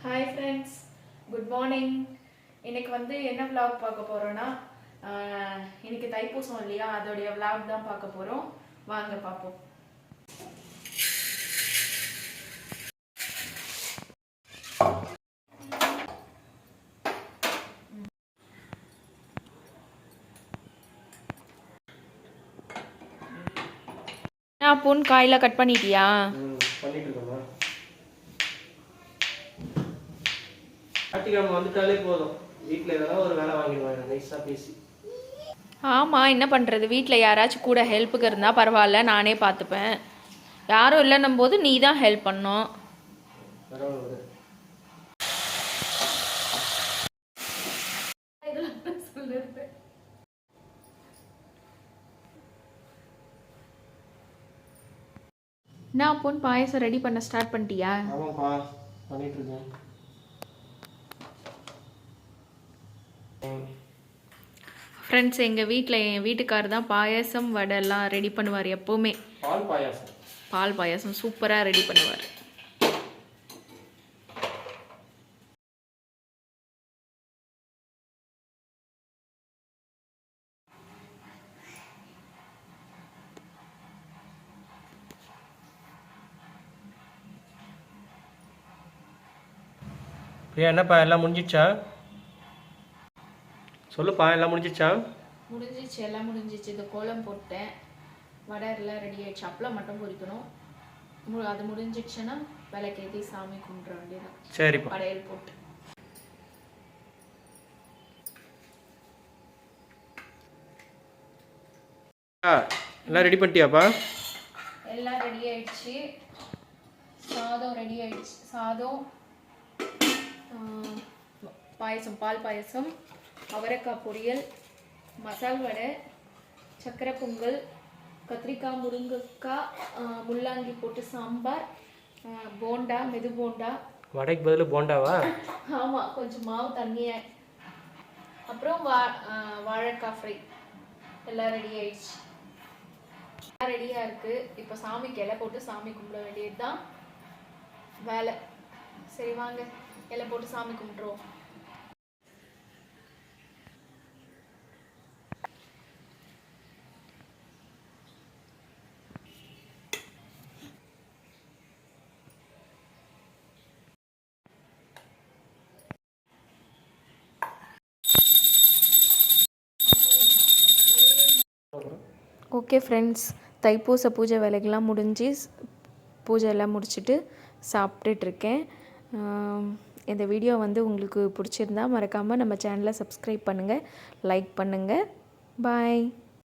Hi friends, good morning. இன்னைக்கு வந்து என்ன விளாக் பார்க்க போகிறோன்னா, இன்னைக்கு தைப்பூசம் இல்லையா, அதோடைய விளாக் தான் பார்க்க போகிறோம். வாங்க பார்ப்போம். பொன் காயெல்லாம் கட் பண்ணிட்டியா? பண்ணிட்டு இருக்கோமா? கார்த்திகை வந்துட்டாலே போதும், வீட்டில் ஏதாவது ஒரு வேலை வாங்கிடுவாங்க நைஸாக பேசி. ஆமாம், என்ன பண்ணுறது, வீட்டில் யாராச்சும் கூட ஹெல்ப்புக்கு இருந்தால் பரவாயில்ல, நானே பார்த்துப்பேன். யாரும் இல்லைன்னும் போது நீ தான் ஹெல்ப் பண்ணணும். நான் பொன் பாயசம் ரெடி பண்ண ஸ்டார்ட் பண்ணிட்டியா? ஆமாப்பா, பண்ணிட்டு இருக்கேன். ஃப்ரெண்ட்ஸ், எங்கள் வீட்டில் என் வீட்டுக்காரர் தான் பாயாசம் வடைலாம் ரெடி பண்ணுவார் எப்போவுமே. பால் பாயாசம் சூப்பராக ரெடி பண்ணுவார். பிரியா, என்னப்பா எல்லாம் முடிஞ்சிச்சா? சொல்லுப்பா, எல்லாம் முடிஞ்சிச்சா? முடிஞ்சிச்சு, எல்லாம் முடிஞ்சிச்சு. இது கோலம் போட்டேன், வடை எல்லாம் ரெடி ஆயிடுச்சு. அப்பளம் மட்டும் பொரிக்கணும். அது முடிஞ்சிடுச்சுன்னா விளக்கேற்றி சாமி கும்பிட வேண்டியதான். சரிப்பா. படையல் போட்டு எல்லாம் ரெடி பண்ணிட்டியாப்பா? எல்லாம் ரெடி ஆயிடுச்சு. சாதம் ரெடி ஆயிடுச்சு. சாதம், பாயசம், பால் பாயசம், அவரைக்காய் பொரியல், மசால் வடை, சக்கரை பொங்கல், கத்திரிக்காய், முருங்கைக்காய், முள்ளாங்கி போட்டு சாம்பார், போண்டா, மெது போண்டா. வடைக்கு பதில் போண்டாவா? ஆமாம், கொஞ்சம் மாவு தண்ணிய, அப்புறம் வாழைக்காய் ஃப்ரை. எல்லாம் ரெடி ஆயிடுச்சு. எல்லாம் ரெடியாக இருக்குது. இப்போ சாமிக்கு இலை போட்டு சாமி கும்பிட வேண்டியது தான் வேலை. சரி வாங்க, இலை போட்டு சாமி கும்பிட்ருவோம். ஓகே ஃப்ரெண்ட்ஸ், தைப்பூச பூஜை வேலைகள்லாம் முடிஞ்சு பூஜை எல்லாம் முடிச்சுட்டு சாப்பிட்டுட்ருக்கேன். இந்த வீடியோ வந்து உங்களுக்கு பிடிச்சிருந்தா மறக்காமல் நம்ம சேனலை சப்ஸ்கிரைப் பண்ணுங்கள், லைக் பண்ணுங்கள். பாய்.